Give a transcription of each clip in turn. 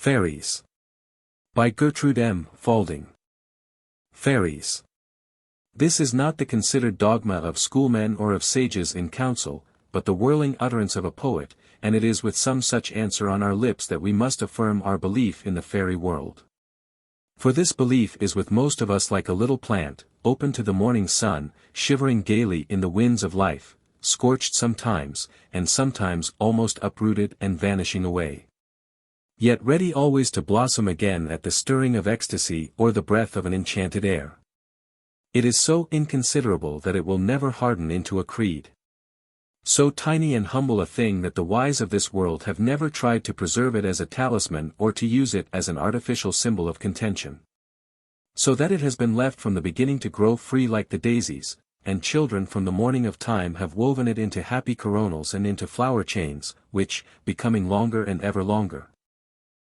Fairies. By Gertrude M. Faulding. Fairies. This is not the considered dogma of schoolmen or of sages in council, but the whirling utterance of a poet, and it is with some such answer on our lips that we must affirm our belief in the fairy world. For this belief is with most of us like a little plant, open to the morning sun, shivering gaily in the winds of life, scorched sometimes, and sometimes almost uprooted and vanishing away. Yet ready always to blossom again at the stirring of ecstasy or the breath of an enchanted air. It is so inconsiderable that it will never harden into a creed. So tiny and humble a thing that the wise of this world have never tried to preserve it as a talisman or to use it as an artificial symbol of contention. So that it has been left from the beginning to grow free like the daisies, and children from the morning of time have woven it into happy coronals and into flower chains, which, becoming longer and ever longer,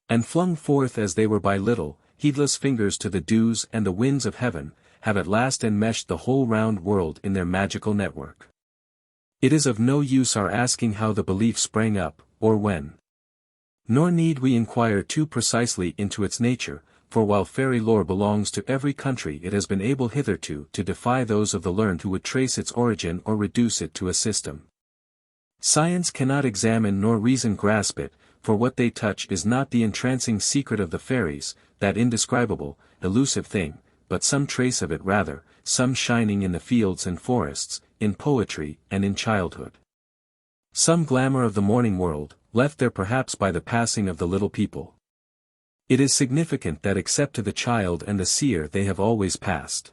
and flung forth as they were by little, heedless fingers to the dews and the winds of heaven, have at last enmeshed the whole round world in their magical network. It is of no use our asking how the belief sprang up, or when. Nor need we inquire too precisely into its nature, for while fairy lore belongs to every country it has been able hitherto to defy those of the learned who would trace its origin or reduce it to a system. Science cannot examine nor reason grasp it, for what they touch is not the entrancing secret of the fairies, that indescribable, elusive thing, but some trace of it rather, some shining in the fields and forests, in poetry and in childhood. Some glamour of the morning world, left there perhaps by the passing of the little people. It is significant that except to the child and the seer they have always passed.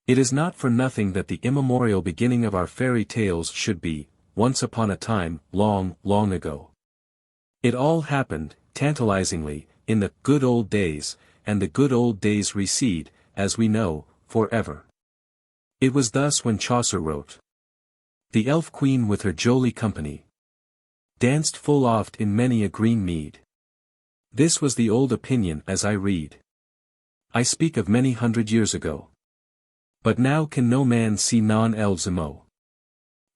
It is not for nothing that the immemorial beginning of our fairy tales should be, once upon a time, long, long ago. It all happened, tantalizingly, in the good old days, and the good old days recede, as we know, forever. It was thus when Chaucer wrote, "The elf queen with her jolie company danced full oft in many a green mead." This was the old opinion as I read. I speak of many 100 years ago. But now can no man see non-elves emo.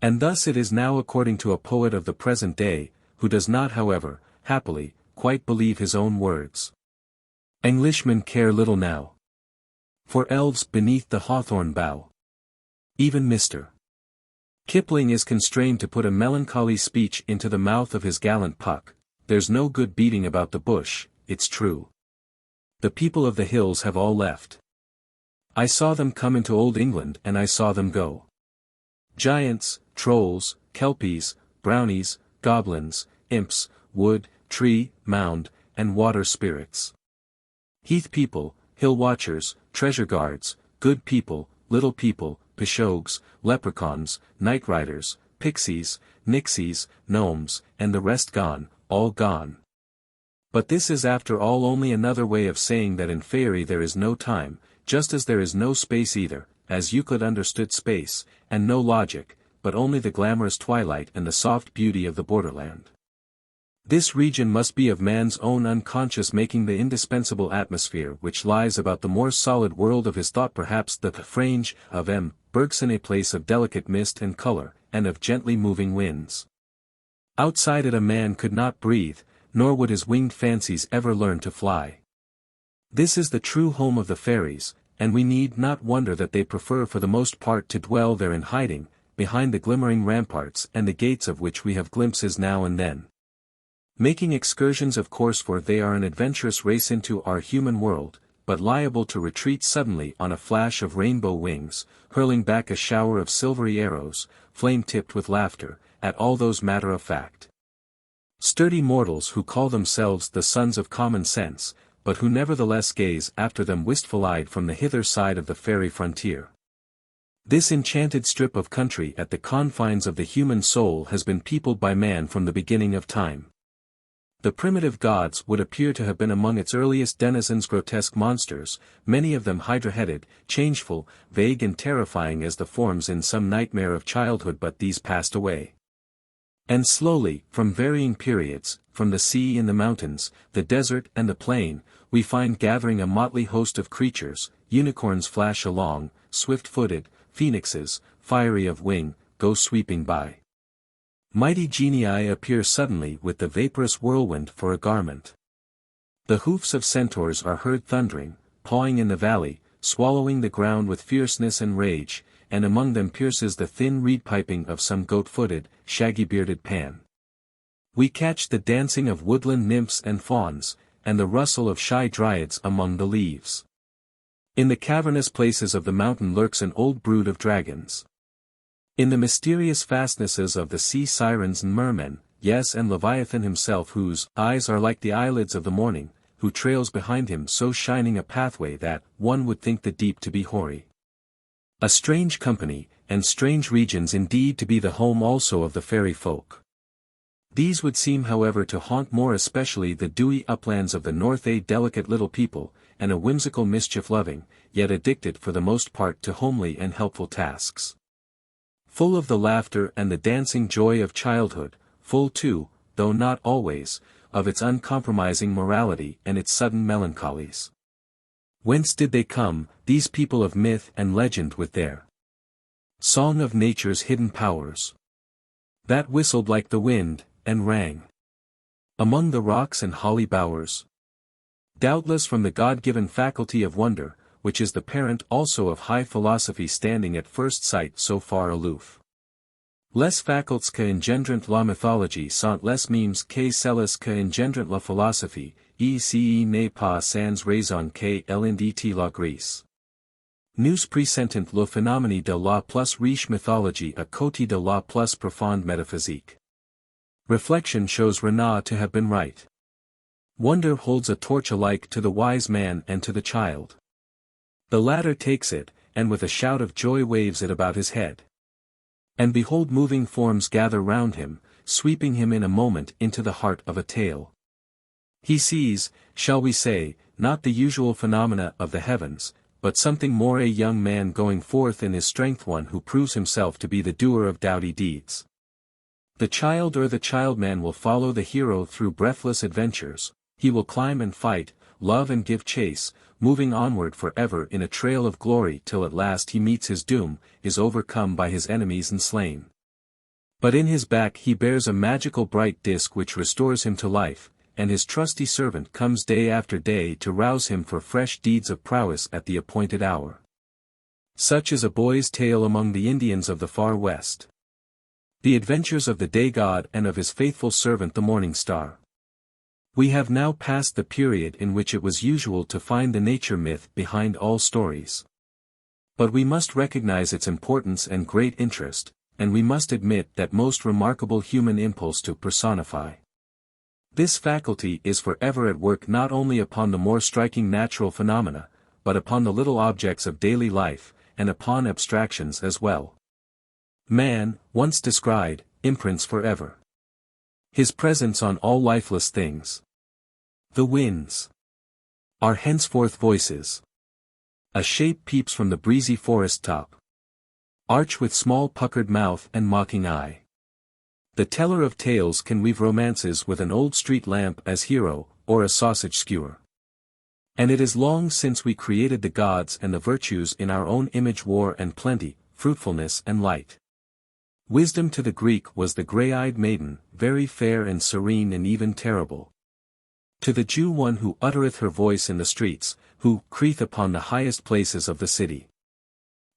And thus it is now according to a poet of the present day, who does not however, happily, quite believe his own words. Englishmen care little now for elves beneath the hawthorn bough. Even Mr. Kipling is constrained to put a melancholy speech into the mouth of his gallant Puck, "There's no good beating about the bush, it's true. The people of the hills have all left. I saw them come into old England and I saw them go. Giants, trolls, kelpies, brownies, goblins, imps, wood, tree, mound, and water spirits. Heath people, hill watchers, treasure guards, good people, little people, pishogues, leprechauns, night riders, pixies, nixies, gnomes, and the rest gone, all gone." But this is after all only another way of saying that in fairy there is no time, just as there is no space either, as Euclid understood space, and no logic, but only the glamorous twilight and the soft beauty of the borderland. This region must be of man's own unconscious making, the indispensable atmosphere which lies about the more solid world of his thought, perhaps the fringe of M. Bergson, a place of delicate mist and color, and of gently moving winds. Outside it a man could not breathe, nor would his winged fancies ever learn to fly. This is the true home of the fairies, and we need not wonder that they prefer for the most part to dwell there in hiding, behind the glimmering ramparts and the gates of which we have glimpses now and then. Making excursions, of course, for they are an adventurous race into our human world, but liable to retreat suddenly on a flash of rainbow wings, hurling back a shower of silvery arrows, flame-tipped with laughter, at all those matter-of-fact, sturdy mortals who call themselves the sons of common sense, but who nevertheless gaze after them wistful-eyed from the hither side of the fairy frontier. This enchanted strip of country at the confines of the human soul has been peopled by man from the beginning of time. The primitive gods would appear to have been among its earliest denizens, grotesque monsters, many of them hydra-headed, changeful, vague and terrifying as the forms in some nightmare of childhood, but these passed away. And slowly, from varying periods, from the sea and the mountains, the desert and the plain, we find gathering a motley host of creatures. Unicorns flash along, swift-footed, phoenixes, fiery of wing, go sweeping by. Mighty genii appear suddenly with the vaporous whirlwind for a garment. The hoofs of centaurs are heard thundering, pawing in the valley, swallowing the ground with fierceness and rage, and among them pierces the thin reed piping of some goat-footed, shaggy-bearded Pan. We catch the dancing of woodland nymphs and fauns, and the rustle of shy dryads among the leaves. In the cavernous places of the mountain lurks an old brood of dragons. In the mysterious fastnesses of the sea sirens and mermen, yes, and Leviathan himself, whose eyes are like the eyelids of the morning, who trails behind him so shining a pathway that one would think the deep to be hoary. A strange company, and strange regions indeed to be the home also of the fairy folk. These would seem however to haunt more especially the dewy uplands of the north, a delicate little people, and a whimsical mischief-loving, yet addicted for the most part to homely and helpful tasks. Full of the laughter and the dancing joy of childhood, full too, though not always, of its uncompromising morality and its sudden melancholies. Whence did they come, these people of myth and legend, with their song of nature's hidden powers? That whistled like the wind, and rang among the rocks and holly bowers. Doubtless from the God-given faculty of wonder, which is the parent also of high philosophy, standing at first sight so far aloof. Les facultés que engendrant la mythologie sont les mêmes que celles que engendrant la philosophie, et n'est pas sans raison que l'indit la Grèce. Nous presentent le phénomène de la plus riche mythologie à côté de la plus profonde métaphysique. Reflection shows Renan to have been right. Wonder holds a torch alike to the wise man and to the child. The latter takes it, and with a shout of joy waves it about his head. And behold, moving forms gather round him, sweeping him in a moment into the heart of a tale. He sees, shall we say, not the usual phenomena of the heavens, but something more, a young man going forth in his strength, one who proves himself to be the doer of doughty deeds. The child or the childman will follow the hero through breathless adventures, he will climb and fight, love and give chase, moving onward forever in a trail of glory till at last he meets his doom, is overcome by his enemies and slain. But in his back he bears a magical bright disk which restores him to life, and his trusty servant comes day after day to rouse him for fresh deeds of prowess at the appointed hour. Such is a boy's tale among the Indians of the far west. The adventures of the day god and of his faithful servant the morning star. We have now passed the period in which it was usual to find the nature myth behind all stories. But we must recognize its importance and great interest, and we must admit that most remarkable human impulse to personify. This faculty is forever at work not only upon the more striking natural phenomena, but upon the little objects of daily life, and upon abstractions as well. Man, once descried, imprints forever his presence on all lifeless things. The winds are henceforth voices. A shape peeps from the breezy forest top, arch with small puckered mouth and mocking eye. The teller of tales can weave romances with an old street lamp as hero, or a sausage skewer. And it is long since we created the gods and the virtues in our own image, war and plenty, fruitfulness and light. Wisdom to the Greek was the grey-eyed maiden, very fair and serene and even terrible. To the Jew, one who uttereth her voice in the streets, who crieth upon the highest places of the city.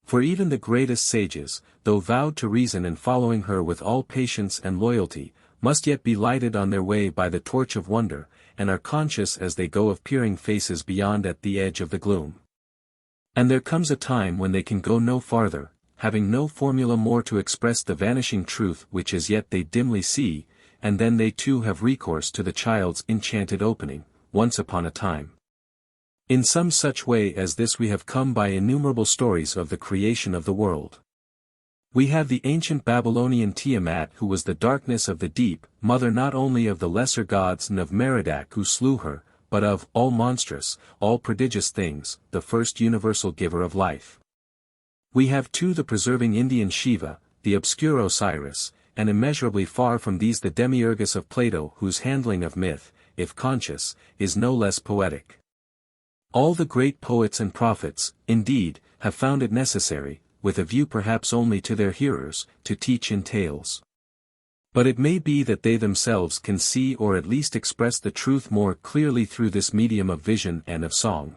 For even the greatest sages, though vowed to reason and following her with all patience and loyalty, must yet be lighted on their way by the torch of wonder, and are conscious as they go of peering faces beyond at the edge of the gloom. And there comes a time when they can go no farther, having no formula more to express the vanishing truth which as yet they dimly see, and then they too have recourse to the child's enchanted opening, once upon a time. In some such way as this we have come by innumerable stories of the creation of the world. We have the ancient Babylonian Tiamat, who was the darkness of the deep, mother not only of the lesser gods and of Merodach who slew her, but of all monstrous, all prodigious things, the first universal giver of life. We have too the preserving Indian Shiva, the obscure Osiris, and immeasurably far from these the demiurgus of Plato, whose handling of myth, if conscious, is no less poetic. All the great poets and prophets, indeed, have found it necessary, with a view perhaps only to their hearers, to teach in tales. But it may be that they themselves can see or at least express the truth more clearly through this medium of vision and of song.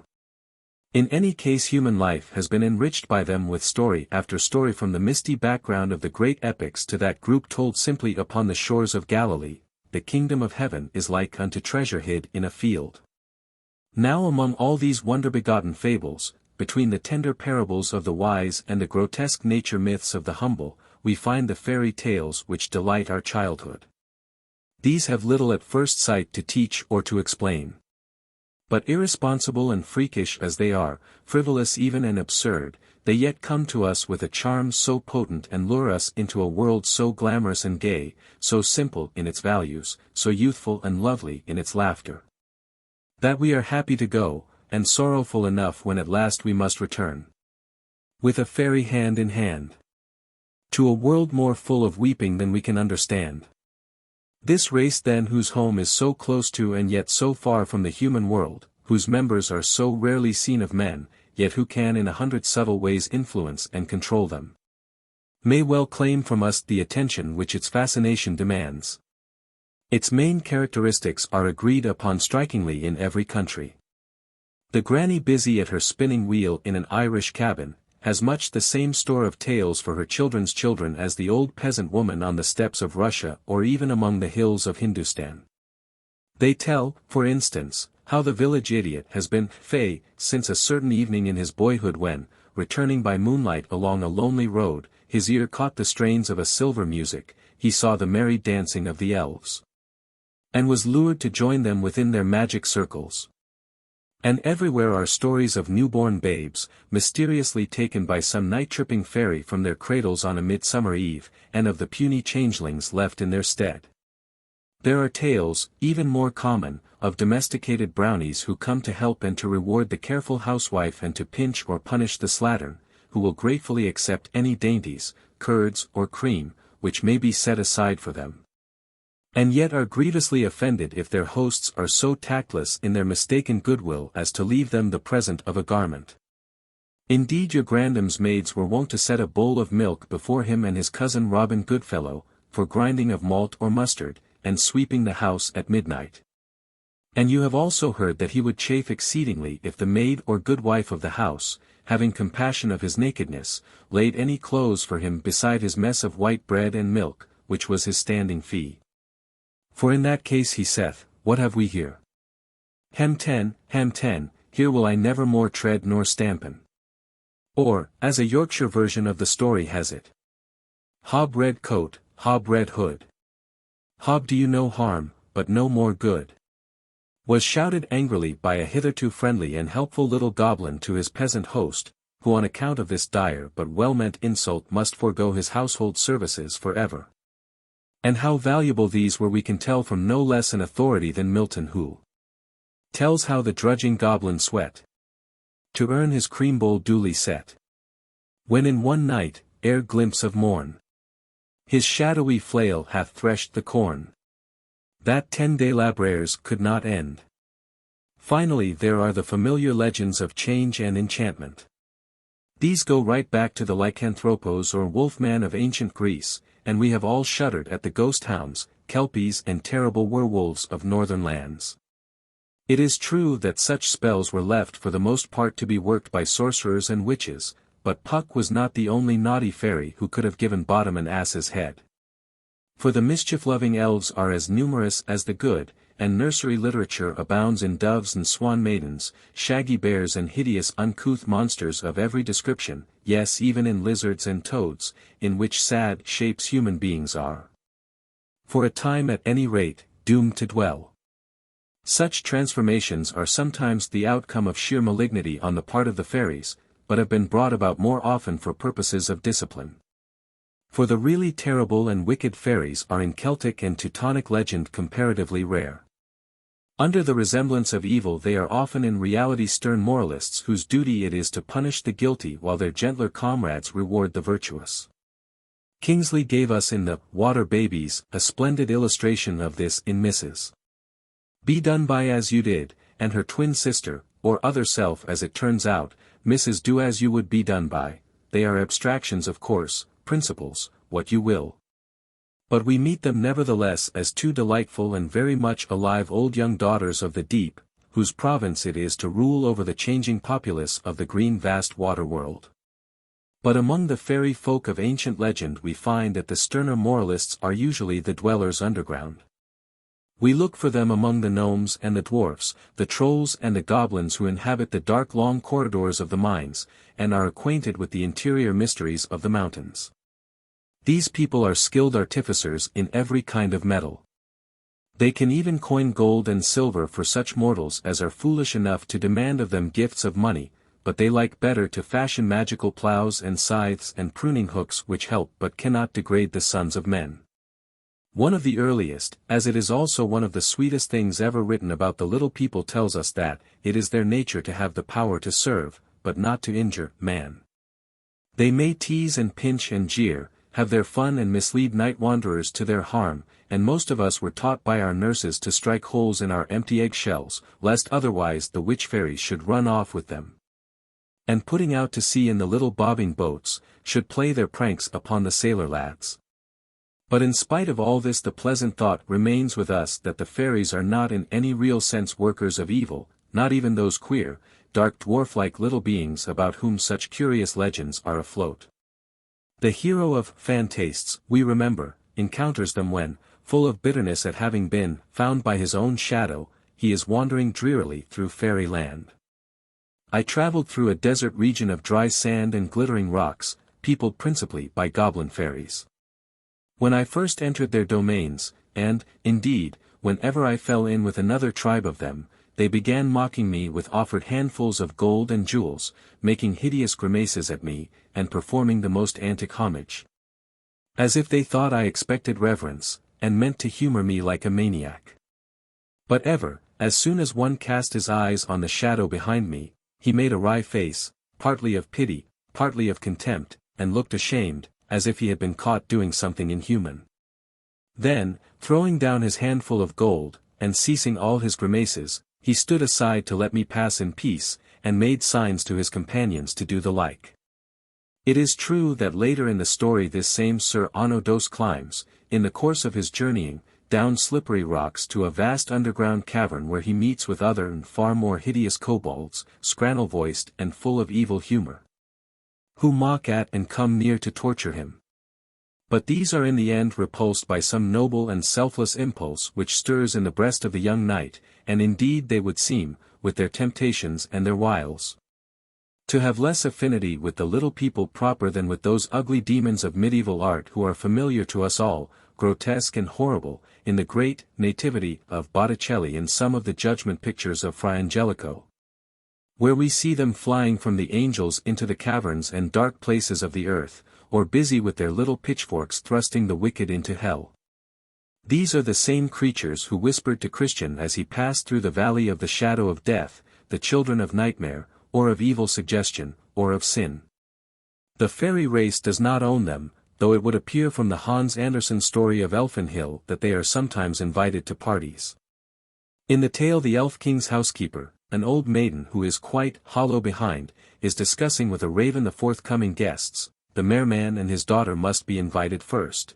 In any case, human life has been enriched by them with story after story, from the misty background of the great epics to that group told simply upon the shores of Galilee. The kingdom of heaven is like unto treasure hid in a field. Now among all these wonder-begotten fables, between the tender parables of the wise and the grotesque nature myths of the humble, we find the fairy tales which delight our childhood. These have little at first sight to teach or to explain. But irresponsible and freakish as they are, frivolous even and absurd, they yet come to us with a charm so potent and lure us into a world so glamorous and gay, so simple in its values, so youthful and lovely in its laughter, that we are happy to go, and sorrowful enough when at last we must return, with a fairy hand in hand, to a world more full of weeping than we can understand. This race then, whose home is so close to and yet so far from the human world, whose members are so rarely seen of men, yet who can in 100 subtle ways influence and control them, may well claim from us the attention which its fascination demands. Its main characteristics are agreed upon strikingly in every country. The granny busy at her spinning wheel in an Irish cabin, has much the same store of tales for her children's children as the old peasant woman on the steppes of Russia or even among the hills of Hindustan. They tell, for instance, how the village idiot has been fey since a certain evening in his boyhood when, returning by moonlight along a lonely road, his ear caught the strains of a silver music, he saw the merry dancing of the elves, and was lured to join them within their magic circles. And everywhere are stories of newborn babes, mysteriously taken by some night-tripping fairy from their cradles on a midsummer eve, and of the puny changelings left in their stead. There are tales, even more common, of domesticated brownies who come to help and to reward the careful housewife and to pinch or punish the slattern, who will gratefully accept any dainties, curds or cream, which may be set aside for them, and yet are grievously offended if their hosts are so tactless in their mistaken goodwill as to leave them the present of a garment. Indeed, your grandam's maids were wont to set a bowl of milk before him and his cousin Robin Goodfellow, for grinding of malt or mustard, and sweeping the house at midnight. And you have also heard that he would chafe exceedingly if the maid or good wife of the house, having compassion of his nakedness, laid any clothes for him beside his mess of white bread and milk, which was his standing fee. For in that case he saith, what have we here? Hem 10, here will I never more tread nor stampen. Or, as a Yorkshire version of the story has it, hob red coat, hob red hood. Hob do you no harm, but no more good. Was shouted angrily by a hitherto friendly and helpful little goblin to his peasant host, who on account of this dire but well-meant insult must forego his household services for ever. And how valuable these were we can tell from no less an authority than Milton, who tells how the drudging goblin sweat to earn his cream bowl duly set, when in one night, ere glimpse of morn, his shadowy flail hath threshed the corn, that 10-day labours could not end. Finally, there are the familiar legends of change and enchantment. These go right back to the lycanthropos or wolfman of ancient Greece, and we have all shuddered at the ghost hounds, kelpies and terrible werewolves of northern lands. It is true that such spells were left for the most part to be worked by sorcerers and witches, but Puck was not the only naughty fairy who could have given Bottom an ass's head. For the mischief-loving elves are as numerous as the good, and nursery literature abounds in doves and swan maidens, shaggy bears and hideous uncouth monsters of every description, yes, even in lizards and toads, in which sad shapes human beings are, for a time at any rate, doomed to dwell. Such transformations are sometimes the outcome of sheer malignity on the part of the fairies, but have been brought about more often for purposes of discipline. For the really terrible and wicked fairies are in Celtic and Teutonic legend comparatively rare. Under the resemblance of evil they are often in reality stern moralists whose duty it is to punish the guilty while their gentler comrades reward the virtuous. Kingsley gave us in the Water Babies a splendid illustration of this in Mrs. Be Done By As You Did, and her twin sister, or other self as it turns out, Mrs. Do As You Would Be Done By. They are abstractions of course, principles, what you will. But we meet them nevertheless as two delightful and very much alive old young daughters of the deep, whose province it is to rule over the changing populace of the green vast water world. But among the fairy folk of ancient legend we find that the sterner moralists are usually the dwellers underground. We look for them among the gnomes and the dwarfs, the trolls and the goblins who inhabit the dark long corridors of the mines, and are acquainted with the interior mysteries of the mountains. These people are skilled artificers in every kind of metal. They can even coin gold and silver for such mortals as are foolish enough to demand of them gifts of money, but they like better to fashion magical plows and scythes and pruning hooks which help but cannot degrade the sons of men. One of the earliest, as it is also one of the sweetest things ever written about the little people tells us that, it is their nature to have the power to serve, but not to injure, man. They may tease and pinch and jeer, have their fun and mislead night wanderers to their harm, and most of us were taught by our nurses to strike holes in our empty egg shells, lest otherwise the witch fairies should run off with them. And putting out to sea in the little bobbing boats, should play their pranks upon the sailor lads. But in spite of all this the pleasant thought remains with us that the fairies are not in any real sense workers of evil, not even those queer, dark dwarf-like little beings about whom such curious legends are afloat. The hero of Fantastes, we remember, encounters them when, full of bitterness at having been found by his own shadow, he is wandering drearily through fairy land. I traveled through a desert region of dry sand and glittering rocks, peopled principally by goblin fairies. When I first entered their domains, and, indeed, whenever I fell in with another tribe of them, they began mocking me with offered handfuls of gold and jewels, making hideous grimaces at me, and performing the most antic homage. As if they thought I expected reverence, and meant to humor me like a maniac. But ever, as soon as one cast his eyes on the shadow behind me, he made a wry face, partly of pity, partly of contempt, and looked ashamed, as if he had been caught doing something inhuman. Then, throwing down his handful of gold, and ceasing all his grimaces, he stood aside to let me pass in peace, and made signs to his companions to do the like. It is true that later in the story this same Sir Anodos climbs, in the course of his journeying, down slippery rocks to a vast underground cavern where he meets with other and far more hideous kobolds, scrannel-voiced and full of evil humor, who mock at and come near to torture him. But these are in the end repulsed by some noble and selfless impulse which stirs in the breast of the young knight, and indeed they would seem, with their temptations and their wiles, to have less affinity with the little people proper than with those ugly demons of medieval art who are familiar to us all, grotesque and horrible, in the great Nativity of Botticelli and some of the Judgment pictures of Fra Angelico, where we see them flying from the angels into the caverns and dark places of the earth, or busy with their little pitchforks thrusting the wicked into hell. These are the same creatures who whispered to Christian as he passed through the valley of the shadow of death, the children of nightmare, or of evil suggestion, or of sin. The fairy race does not own them, though it would appear from the Hans Andersen story of Elfenhill that they are sometimes invited to parties. In the tale The Elf King's Housekeeper, an old maiden who is quite hollow behind, is discussing with a raven the forthcoming guests. The merman and his daughter must be invited first.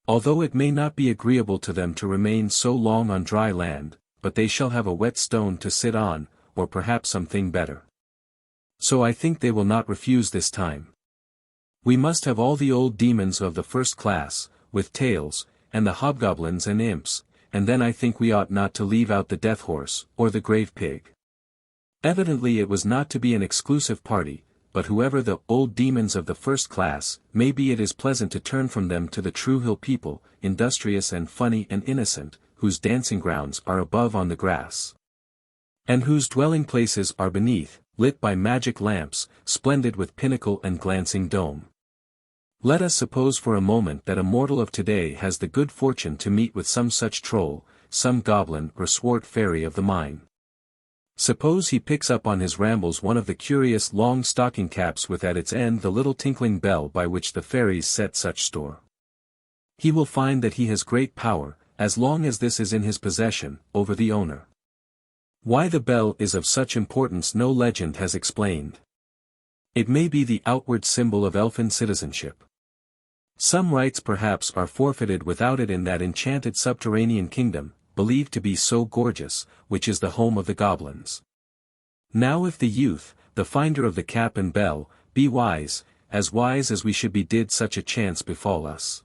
Although it may not be agreeable to them to remain so long on dry land, but they shall have a wet stone to sit on, or perhaps something better. So I think they will not refuse this time. We must have all the old demons of the first class, with tails, and the hobgoblins and imps, and then I think we ought not to leave out the death horse, or the grave pig. Evidently it was not to be an exclusive party, but whoever the old demons of the first class may be, it is pleasant to turn from them to the true hill people, industrious and funny and innocent, whose dancing grounds are above on the grass, and whose dwelling places are beneath, lit by magic lamps, splendid with pinnacle and glancing dome. Let us suppose for a moment that a mortal of today has the good fortune to meet with some such troll, some goblin or swart fairy of the mine. Suppose he picks up on his rambles one of the curious long stocking caps with at its end the little tinkling bell by which the fairies set such store. He will find that he has great power, as long as this is in his possession, over the owner. Why the bell is of such importance no legend has explained. It may be the outward symbol of elfin citizenship. Some rights perhaps are forfeited without it in that enchanted subterranean kingdom, believed to be so gorgeous, which is the home of the goblins. Now if the youth, the finder of the cap and bell, be wise as we should be did such a chance befall us,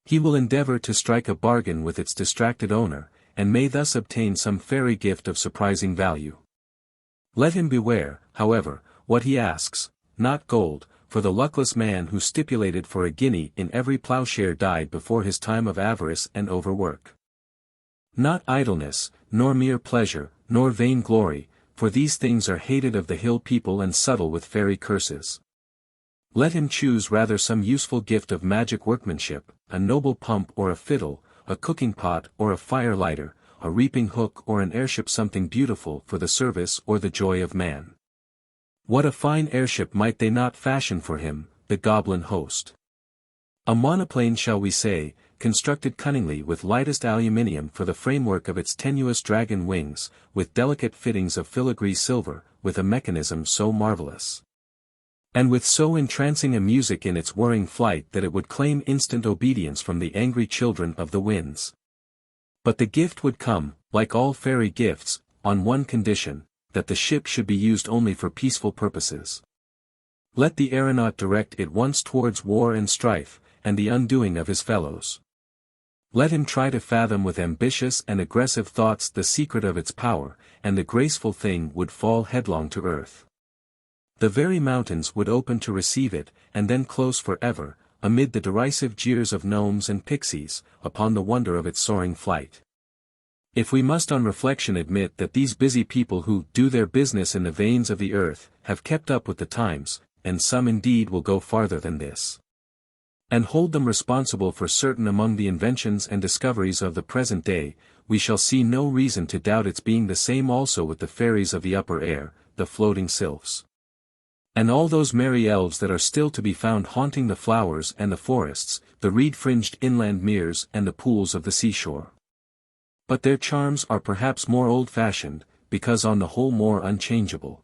he will endeavor to strike a bargain with its distracted owner, and may thus obtain some fairy gift of surprising value. Let him beware, however, what he asks, not gold, for the luckless man who stipulated for a guinea in every ploughshare died before his time of avarice and overwork. Not idleness, nor mere pleasure, nor vain glory, for these things are hated of the hill people and subtle with fairy curses. Let him choose rather some useful gift of magic workmanship, a noble pump or a fiddle, a cooking pot or a fire lighter, a reaping hook or an airship, something beautiful for the service or the joy of man. What a fine airship might they not fashion for him, the goblin host! A monoplane, shall we say, constructed cunningly with lightest aluminium for the framework of its tenuous dragon wings, with delicate fittings of filigree silver, with a mechanism so marvelous, and with so entrancing a music in its whirring flight that it would claim instant obedience from the angry children of the winds. But the gift would come, like all fairy gifts, on one condition, that the ship should be used only for peaceful purposes. Let the aeronaut direct it once towards war and strife, and the undoing of his fellows. Let him try to fathom with ambitious and aggressive thoughts the secret of its power, and the graceful thing would fall headlong to earth. The very mountains would open to receive it, and then close forever, amid the derisive jeers of gnomes and pixies, upon the wonder of its soaring flight. If we must on reflection admit that these busy people who do their business in the veins of the earth, have kept up with the times, and some indeed will go farther than this, and hold them responsible for certain among the inventions and discoveries of the present day, we shall see no reason to doubt its being the same also with the fairies of the upper air, the floating sylphs, and all those merry elves that are still to be found haunting the flowers and the forests, the reed-fringed inland meres and the pools of the seashore. But their charms are perhaps more old-fashioned, because on the whole more unchangeable.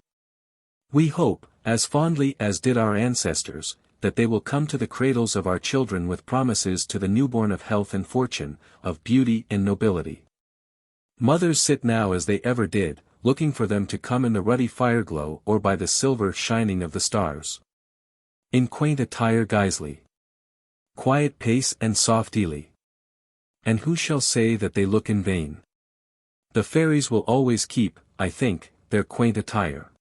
We hope, as fondly as did our ancestors, that they will come to the cradles of our children with promises to the newborn of health and fortune, of beauty and nobility. Mothers sit now as they ever did, looking for them to come in the ruddy fireglow or by the silver shining of the stars. In quaint attire guisely, quiet pace and soft eely. And who shall say that they look in vain? The fairies will always keep, I think, their quaint attire.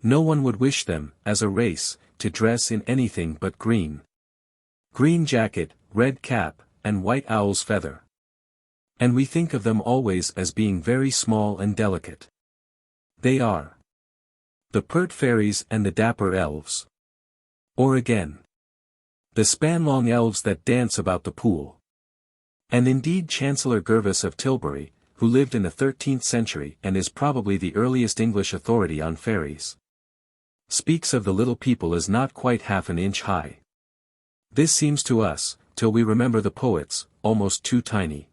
No one would wish them, as a race, to dress in anything but green. Green jacket, red cap, and white owl's feather. And we think of them always as being very small and delicate. They are the pert fairies and the dapper elves. Or again, the span-long elves that dance about the pool. And indeed Chancellor Gervas of Tilbury, who lived in the 13th century and is probably the earliest English authority on fairies, speaks of the little people as not quite half an inch high. This seems to us, till we remember the poets, almost too tiny.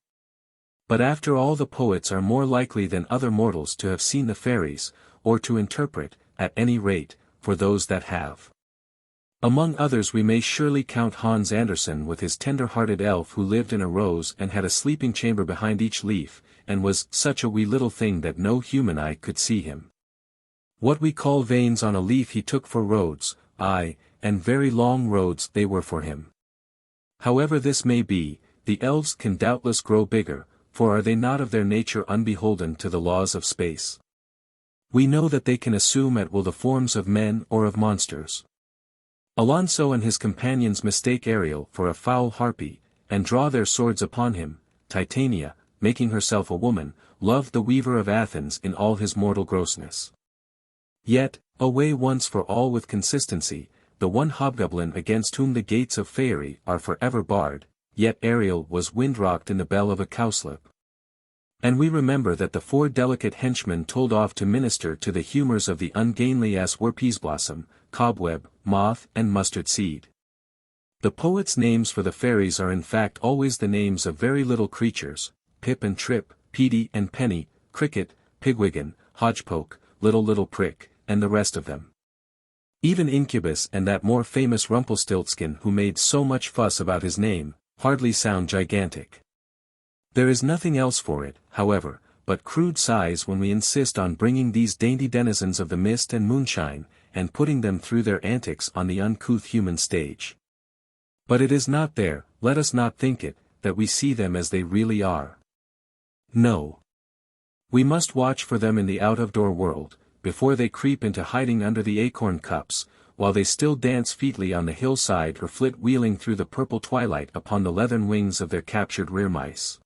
But after all, the poets are more likely than other mortals to have seen the fairies, or to interpret, at any rate, for those that have. Among others we may surely count Hans Andersen with his tender-hearted elf who lived in a rose and had a sleeping chamber behind each leaf, and was such a wee little thing that no human eye could see him. What we call veins on a leaf he took for roads, aye, and very long roads they were for him. However this may be, the elves can doubtless grow bigger, for are they not of their nature unbeholden to the laws of space? We know that they can assume at will the forms of men or of monsters. Alonso and his companions mistake Ariel for a foul harpy, and draw their swords upon him. Titania, making herself a woman, loved the weaver of Athens in all his mortal grossness. Yet, away once for all with consistency, the one hobgoblin against whom the gates of Fairy are forever barred, yet Ariel was wind-rocked in the bell of a cowslip. And we remember that the 4 delicate henchmen told off to minister to the humors of the ungainly as were peaseblossom, cobweb, moth and mustard seed. The poets' names for the fairies are in fact always the names of very little creatures, Pip and Trip, Petey and Penny, Cricket, Pigwiggon, Hodgepoke, Little Prick, and the rest of them. Even Incubus and that more famous Rumpelstiltskin who made so much fuss about his name, hardly sound gigantic. There is nothing else for it, however, but crude sighs when we insist on bringing these dainty denizens of the mist and moonshine, and putting them through their antics on the uncouth human stage. But it is not there, let us not think it, that we see them as they really are. No. We must watch for them in the out-of-door world, before they creep into hiding under the acorn cups, while they still dance featly on the hillside or flit wheeling through the purple twilight upon the leathern wings of their captured rear mice.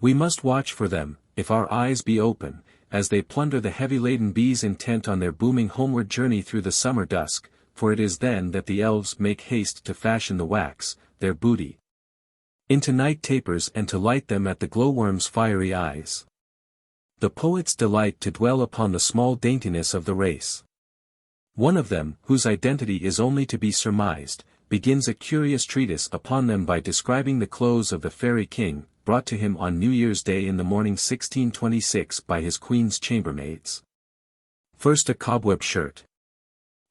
We must watch for them, if our eyes be open, as they plunder the heavy-laden bees intent on their booming homeward journey through the summer dusk, for it is then that the elves make haste to fashion the wax, their booty, into night tapers and to light them at the glowworm's fiery eyes. The poets delight to dwell upon the small daintiness of the race. One of them, whose identity is only to be surmised, begins a curious treatise upon them by describing the clothes of the fairy king, brought to him on New Year's Day in the morning 1626 by his queen's chambermaids. First a cobweb shirt,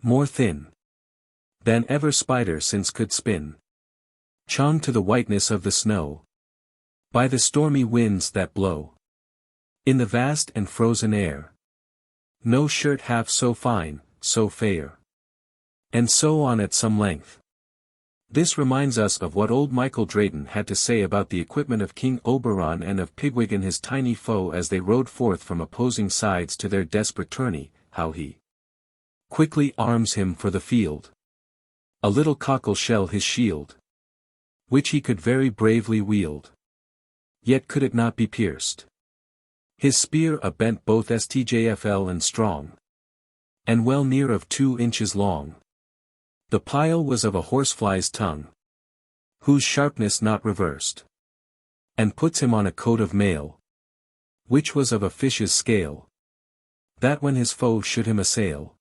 more thin than ever spider since could spin, charmed to the whiteness of the snow, by the stormy winds that blow in the vast and frozen air. No shirt half so fine, so fair. And so on at some length. This reminds us of what old Michael Drayton had to say about the equipment of King Oberon and of Pigwig and his tiny foe as they rode forth from opposing sides to their desperate tourney, how he quickly arms him for the field. A little cockle shell his shield, which he could very bravely wield. Yet could it not be pierced. His spear a bent both stjfl and strong, and well near of 2 inches long. The pile was of a horsefly's tongue, whose sharpness not reversed, and puts him on a coat of mail, which was of a fish's scale, that when his foe should him assail,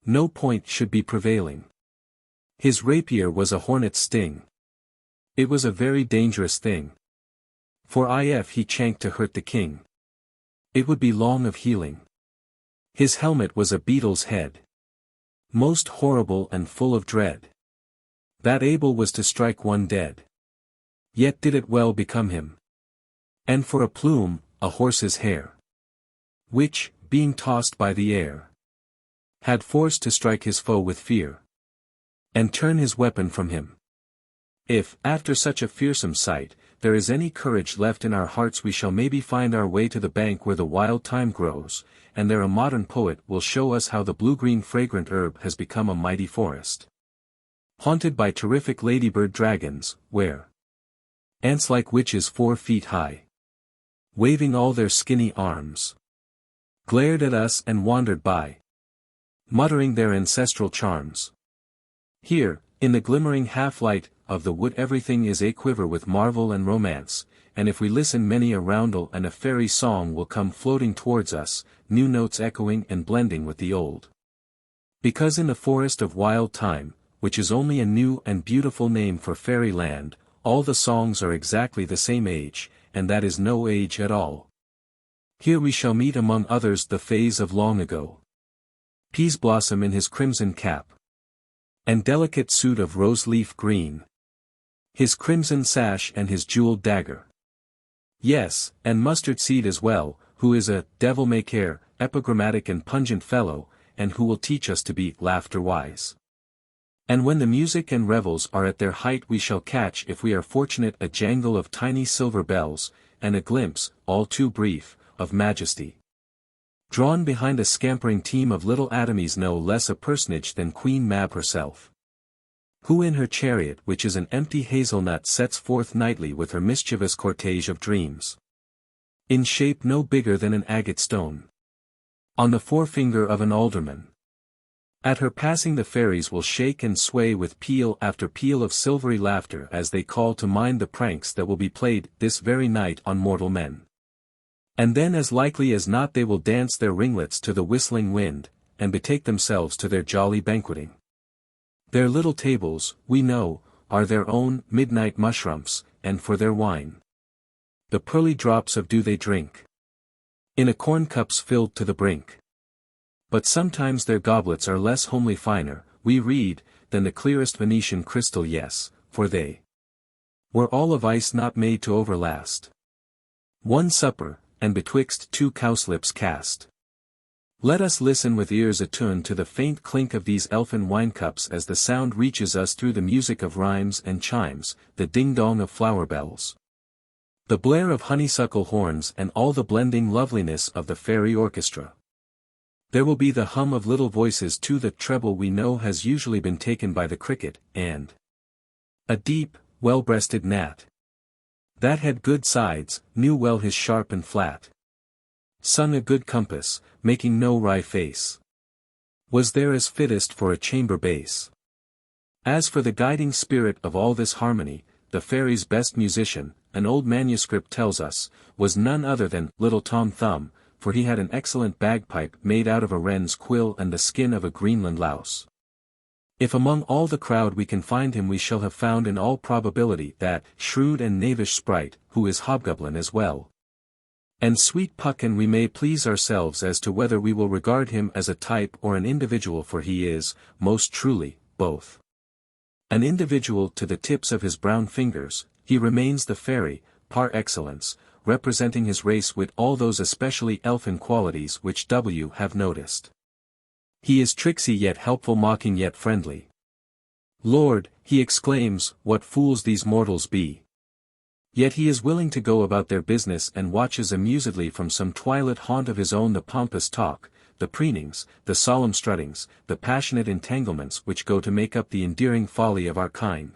no point should be prevailing. His rapier was a hornet's sting. It was a very dangerous thing, for if he chanked to hurt the king, it would be long of healing. His helmet was a beetle's head, most horrible and full of dread, that able was to strike one dead. Yet did it well become him. And for a plume, a horse's hair, which, being tossed by the air, had force to strike his foe with fear, and turn his weapon from him. If, after such a fearsome sight, there is any courage left in our hearts, we shall maybe find our way to the bank where the wild thyme grows, and there a modern poet will show us how the blue-green fragrant herb has become a mighty forest, haunted by terrific ladybird dragons, where ants like witches 4 feet high, waving all their skinny arms, glared at us and wandered by, muttering their ancestral charms. Here, in the glimmering half-light of the wood, everything is a-quiver with marvel and romance, and if we listen many a roundel and a fairy song will come floating towards us, new notes echoing and blending with the old. Because in the forest of wild thyme, which is only a new and beautiful name for fairyland, all the songs are exactly the same age, and that is no age at all. Here we shall meet among others the fays of long ago. Peaseblossom in his crimson cap, and delicate suit of rose-leaf green, his crimson sash and his jeweled dagger. Yes, and Mustard Seed as well, who is a devil-may-care, epigrammatic and pungent fellow, and who will teach us to be laughter-wise. And when the music and revels are at their height we shall catch, if we are fortunate, a jangle of tiny silver bells, and a glimpse, all too brief, of majesty, drawn behind a scampering team of little atomies, no less a personage than Queen Mab herself, who in her chariot, which is an empty hazelnut, sets forth nightly with her mischievous cortege of dreams, in shape no bigger than an agate stone, on the forefinger of an alderman. At her passing the fairies will shake and sway with peal after peal of silvery laughter as they call to mind the pranks that will be played this very night on mortal men. And then as likely as not they will dance their ringlets to the whistling wind, and betake themselves to their jolly banqueting. Their little tables, we know, are their own midnight mushrooms, and for their wine, the pearly drops of dew they drink, in acorn cups filled to the brink. But sometimes their goblets are less homely finer, we read, than the clearest Venetian crystal yes, for they were all of ice not made to overlast. One supper, and betwixt two cowslips cast. Let us listen with ears attuned to the faint clink of these elfin wine-cups as the sound reaches us through the music of rhymes and chimes, the ding-dong of flower bells, the blare of honeysuckle horns and all the blending loveliness of the fairy orchestra. There will be the hum of little voices too. The treble we know has usually been taken by the cricket, and a deep, well-breasted gnat, that had good sides, knew well his sharp and flat, sung a good compass, making no wry face, was there as fittest for a chamber bass. As for the guiding spirit of all this harmony, the fairy's best musician, an old manuscript tells us, was none other than Little Tom Thumb, for he had an excellent bagpipe made out of a wren's quill and the skin of a Greenland louse. If among all the crowd we can find him, we shall have found in all probability that shrewd and knavish sprite, who is hobgoblin as well. And sweet Puck, and we may please ourselves as to whether we will regard him as a type or an individual, for he is, most truly, both. An individual to the tips of his brown fingers, he remains the fairy, par excellence, representing his race with all those especially elfin qualities which W have noticed. He is tricksy yet helpful, mocking yet friendly. Lord, he exclaims, what fools these mortals be! Yet he is willing to go about their business and watches amusedly from some twilit haunt of his own the pompous talk, the preenings, the solemn struttings, the passionate entanglements which go to make up the endearing folly of our kind.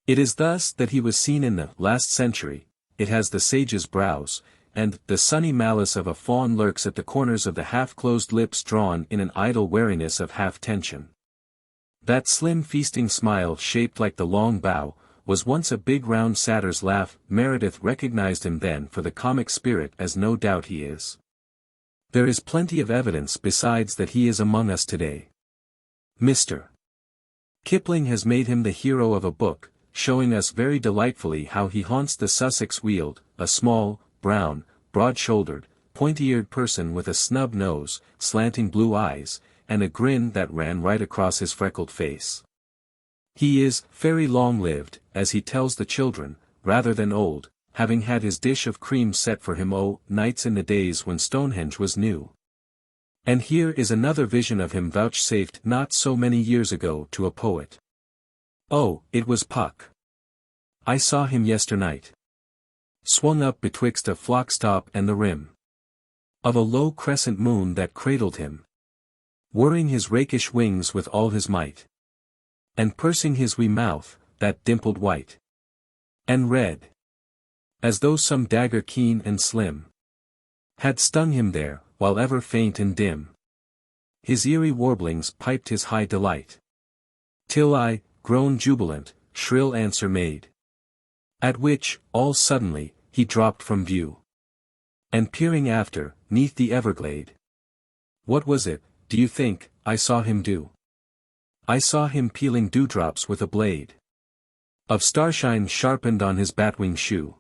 It is thus that he was seen in the last century. It has the sage's brows, and the sunny malice of a fawn lurks at the corners of the half-closed lips, drawn in an idle wariness of half-tension. That slim feasting smile shaped like the long bow, was once a big round satyr's laugh. Meredith recognized him then for the comic spirit, as no doubt he is. There is plenty of evidence besides that he is among us today. Mr. Kipling has made him the hero of a book, showing us very delightfully how he haunts the Sussex Weald, a small, brown, broad-shouldered, pointy-eared person with a snub nose, slanting blue eyes, and a grin that ran right across his freckled face. He is very long-lived, as he tells the children, rather than old, having had his dish of cream set for him nights in the days when Stonehenge was new. And here is another vision of him vouchsafed not so many years ago to a poet. Oh, it was Puck. I saw him yesternight, swung up betwixt a flockstop and the rim of a low crescent moon that cradled him, whirring his rakish wings with all his might, and pursing his wee mouth, that dimpled white and red, as though some dagger keen and slim had stung him there, while ever faint and dim his eerie warblings piped his high delight, till I, grown jubilant, shrill answer made, at which, all suddenly, he dropped from view, and peering after, 'neath the everglade. What was it, do you think, I saw him do? I saw him peeling dewdrops with a blade of starshine sharpened on his batwing shoe.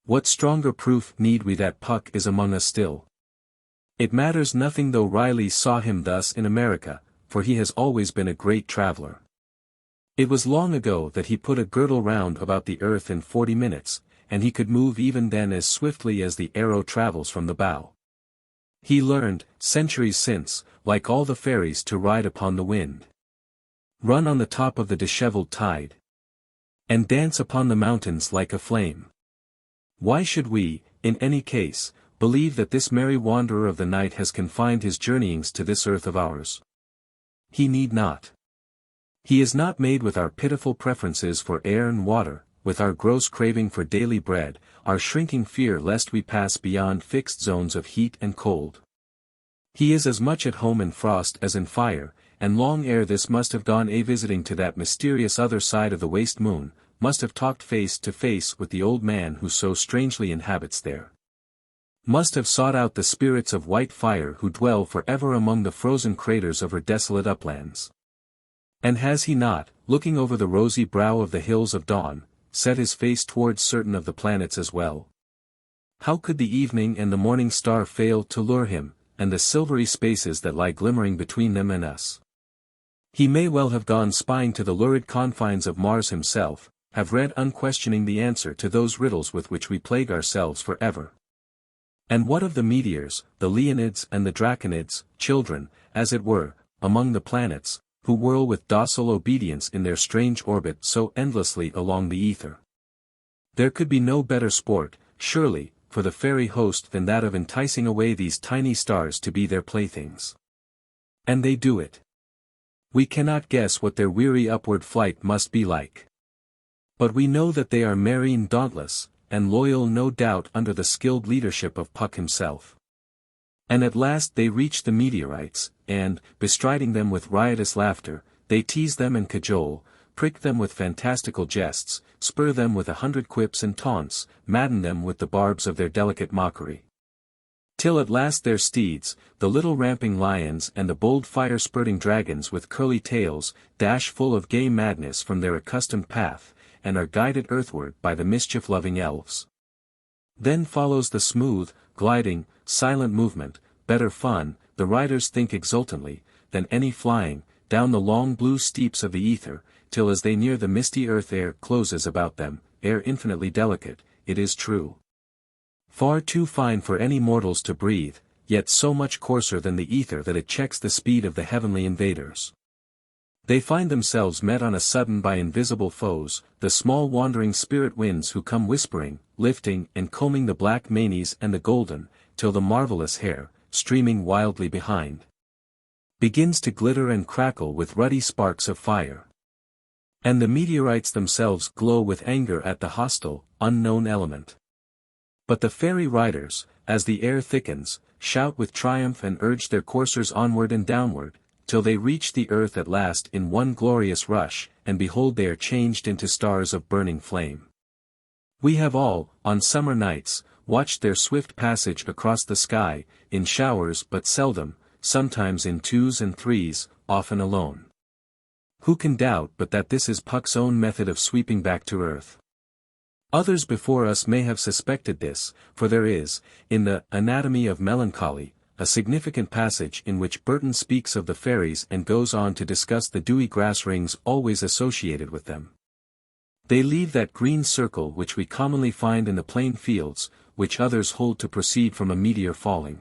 What stronger proof need we that Puck is among us still? It matters nothing though Riley saw him thus in America, for he has always been a great traveler. It was long ago that he put a girdle round about the earth in 40 minutes, and he could move even then as swiftly as the arrow travels from the bow. He learned, centuries since, like all the fairies, to ride upon the wind, run on the top of the disheveled tide, and dance upon the mountains like a flame. Why should we, in any case, believe that this merry wanderer of the night has confined his journeyings to this earth of ours? He need not. He is not made with our pitiful preferences for air and water, with our gross craving for daily bread, our shrinking fear lest we pass beyond fixed zones of heat and cold. He is as much at home in frost as in fire, and long ere this must have gone a-visiting to that mysterious other side of the waste moon, must have talked face to face with the old man who so strangely inhabits there. Must have sought out the spirits of white fire who dwell for ever among the frozen craters of her desolate uplands. And has he not, looking over the rosy brow of the hills of dawn, set his face towards certain of the planets as well? How could the evening and the morning star fail to lure him, and the silvery spaces that lie glimmering between them and us. He may well have gone spying to the lurid confines of Mars himself, have read unquestioning the answer to those riddles with which we plague ourselves forever. And what of the meteors, the Leonids and the Draconids, children, as it were, among the planets, who whirl with docile obedience in their strange orbit so endlessly along the ether? There could be no better sport, surely, for the fairy host than that of enticing away these tiny stars to be their playthings. And they do it. We cannot guess what their weary upward flight must be like. But we know that they are merry and dauntless, and loyal no doubt under the skilled leadership of Puck himself. And at last they reach the meteorites, and, bestriding them with riotous laughter, they tease them and cajole, prick them with fantastical jests, spur them with 100 quips and taunts, madden them with the barbs of their delicate mockery. Till at last their steeds, the little ramping lions and the bold fire-spurting dragons with curly tails, dash full of gay madness from their accustomed path, and are guided earthward by the mischief-loving elves. Then follows the smooth, gliding, silent movement, better fun, the riders think exultantly, than any flying, down the long blue steeps of the ether, till as they near the misty earth air closes about them, air infinitely delicate, it is true. Far too fine for any mortals to breathe, yet so much coarser than the ether that it checks the speed of the heavenly invaders. They find themselves met on a sudden by invisible foes, the small wandering spirit winds who come whispering, lifting and combing the black manes and the golden, till the marvelous hair, streaming wildly behind, begins to glitter and crackle with ruddy sparks of fire. And the meteorites themselves glow with anger at the hostile, unknown element. But the fairy riders, as the air thickens, shout with triumph and urge their coursers onward and downward, till they reach the earth at last in one glorious rush, and behold they are changed into stars of burning flame. We have all, on summer nights, watched their swift passage across the sky, in showers but seldom, sometimes in twos and threes, often alone. Who can doubt but that this is Puck's own method of sweeping back to earth? Others before us may have suspected this, for there is, in the Anatomy of Melancholy, a significant passage in which Burton speaks of the fairies and goes on to discuss the dewy grass rings always associated with them. They leave that green circle which we commonly find in the plain fields, which others hold to proceed from a meteor falling.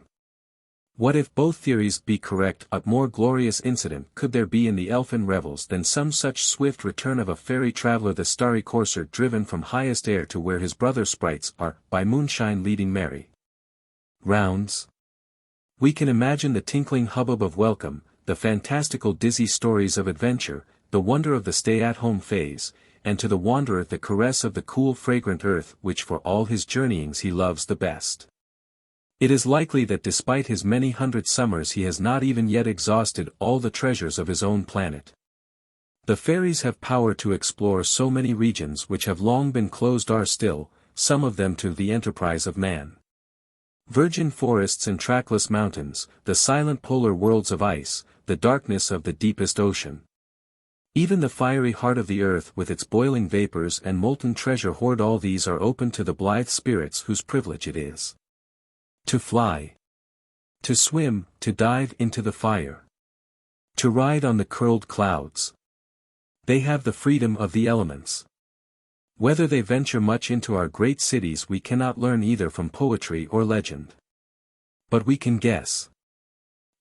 What if both theories be correct? A more glorious incident could there be in the elfin revels than some such swift return of a fairy traveller, the starry courser driven from highest air to where his brother sprites are, by moonshine leading merry rounds? We can imagine the tinkling hubbub of welcome, the fantastical dizzy stories of adventure, the wonder of the stay-at-home phase, and to the wanderer the caress of the cool fragrant earth which for all his journeyings he loves the best. It is likely that despite his many hundred summers he has not even yet exhausted all the treasures of his own planet. The fairies have power to explore so many regions which have long been closed are still, some of them to the enterprise of man. Virgin forests and trackless mountains, the silent polar worlds of ice, the darkness of the deepest ocean. Even the fiery heart of the earth with its boiling vapors and molten treasure hoard, all these are open to the blithe spirits whose privilege it is to fly, to swim, to dive into the fire, to ride on the curled clouds. They have the freedom of the elements. Whether they venture much into our great cities we cannot learn either from poetry or legend. But we can guess.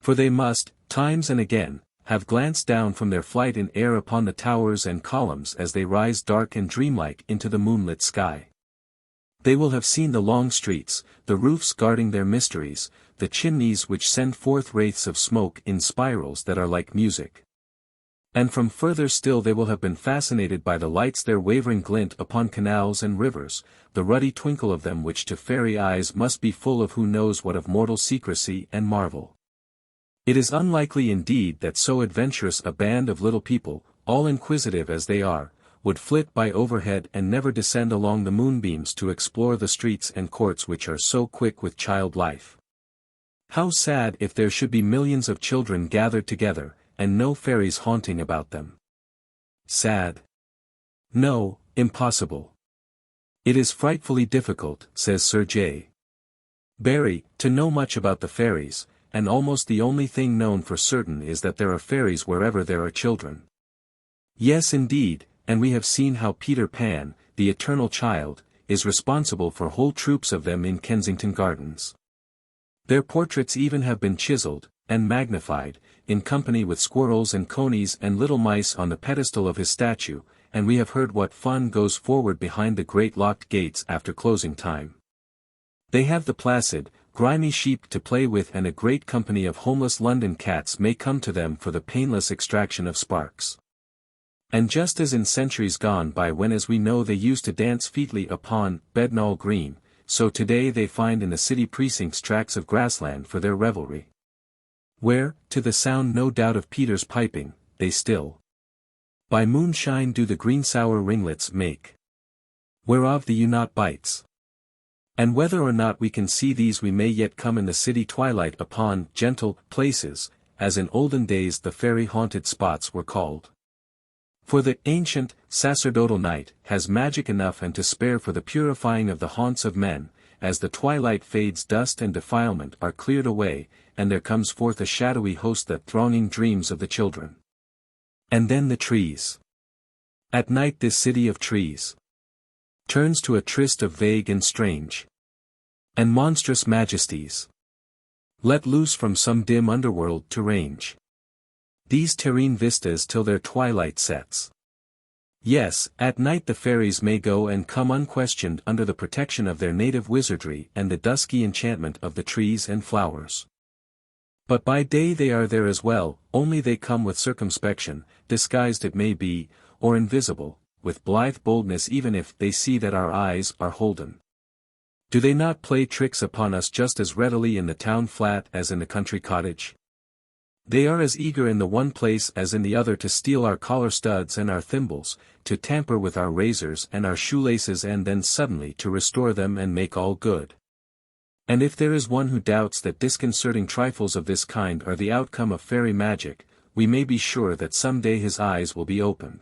For they must, times and again, have glanced down from their flight in air upon the towers and columns as they rise dark and dreamlike into the moonlit sky. They will have seen the long streets, the roofs guarding their mysteries, the chimneys which send forth wraiths of smoke in spirals that are like music. And from further still they will have been fascinated by the lights, their wavering glint upon canals and rivers, the ruddy twinkle of them which to fairy eyes must be full of who knows what of mortal secrecy and marvel. It is unlikely indeed that so adventurous a band of little people, all inquisitive as they are, would flit by overhead and never descend along the moonbeams to explore the streets and courts which are so quick with child life. How sad if there should be millions of children gathered together, and no fairies haunting about them. Sad? No, impossible. It is frightfully difficult, says Sir J. Barrie, to know much about the fairies, and almost the only thing known for certain is that there are fairies wherever there are children. Yes indeed, and we have seen how Peter Pan, the eternal child, is responsible for whole troops of them in Kensington Gardens. Their portraits even have been chiseled, and magnified, in company with squirrels and conies and little mice on the pedestal of his statue, and we have heard what fun goes forward behind the great locked gates after closing time. They have the placid, grimy sheep to play with, and a great company of homeless London cats may come to them for the painless extraction of sparks. And just as in centuries gone by, when as we know they used to dance featly upon Bednall Green, so today they find in the city precincts tracts of grassland for their revelry. Where, to the sound no doubt of Peter's piping, they still by moonshine do the green sour ringlets make, whereof the ewe-not bites. And whether or not we can see these, we may yet come in the city twilight upon gentle places, as in olden days the fairy-haunted spots were called. For the ancient, sacerdotal night has magic enough and to spare for the purifying of the haunts of men, as the twilight fades, dust and defilement are cleared away, and there comes forth a shadowy host that thronging dreams of the children. And then the trees. At night this city of trees turns to a tryst of vague and strange and monstrous majesties, let loose from some dim underworld to range these terrene vistas till their twilight sets. Yes, at night the fairies may go and come unquestioned under the protection of their native wizardry and the dusky enchantment of the trees and flowers. But by day they are there as well, only they come with circumspection, disguised it may be, or invisible, with blithe boldness, even if they see that our eyes are holden. Do they not play tricks upon us just as readily in the town flat as in the country cottage? They are as eager in the one place as in the other to steal our collar studs and our thimbles, to tamper with our razors and our shoelaces, and then suddenly to restore them and make all good. And if there is one who doubts that disconcerting trifles of this kind are the outcome of fairy magic, we may be sure that some day his eyes will be opened.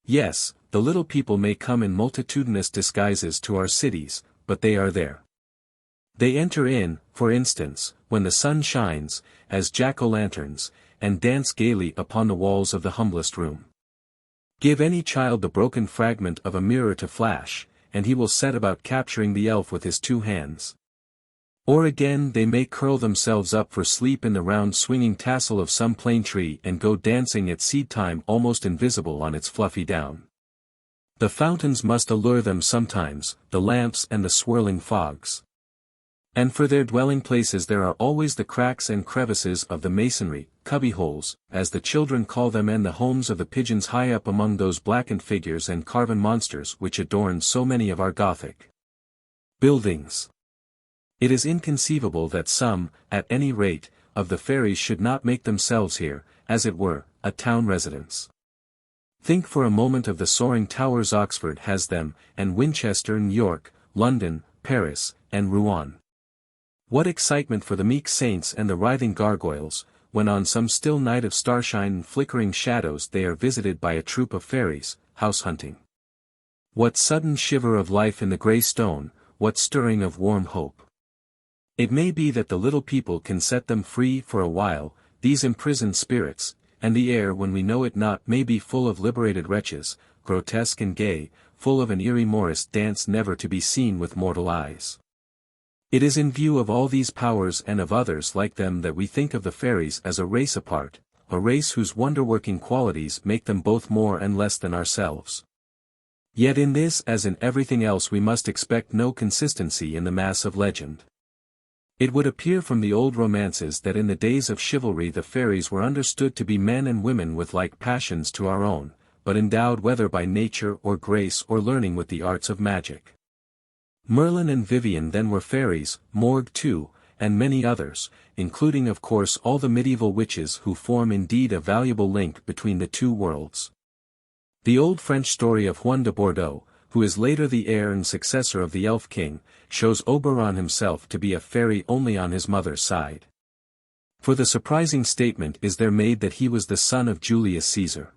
Yes, the little people may come in multitudinous disguises to our cities, but they are there. They enter in, for instance, when the sun shines, as jack-o'-lanterns, and dance gaily upon the walls of the humblest room. Give any child the broken fragment of a mirror to flash, and he will set about capturing the elf with his 2 hands. Or again they may curl themselves up for sleep in the round swinging tassel of some plane tree and go dancing at seed time almost invisible on its fluffy down. The fountains must allure them sometimes, the lamps and the swirling fogs. And for their dwelling places there are always the cracks and crevices of the masonry, cubbyholes, as the children call them, and the homes of the pigeons high up among those blackened figures and carven monsters which adorn so many of our Gothic buildings. It is inconceivable that some, at any rate, of the fairies should not make themselves here, as it were, a town residence. Think for a moment of the soaring towers Oxford has them, and Winchester and York, London, Paris, and Rouen. What excitement for the meek saints and the writhing gargoyles, when on some still night of starshine and flickering shadows they are visited by a troop of fairies, house-hunting. What sudden shiver of life in the grey stone, what stirring of warm hope. It may be that the little people can set them free for a while, these imprisoned spirits, and the air when we know it not may be full of liberated wretches, grotesque and gay, full of an eerie Morris dance never to be seen with mortal eyes. It is in view of all these powers and of others like them that we think of the fairies as a race apart, a race whose wonder-working qualities make them both more and less than ourselves. Yet in this as in everything else we must expect no consistency in the mass of legend. It would appear from the old romances that in the days of chivalry the fairies were understood to be men and women with like passions to our own, but endowed whether by nature or grace or learning with the arts of magic. Merlin and Vivian then were fairies, Morg too, and many others, including of course all the medieval witches who form indeed a valuable link between the two worlds. The old French story of Juan de Bordeaux, who is later the heir and successor of the Elf King, shows Oberon himself to be a fairy only on his mother's side. For the surprising statement is there made that he was the son of Julius Caesar.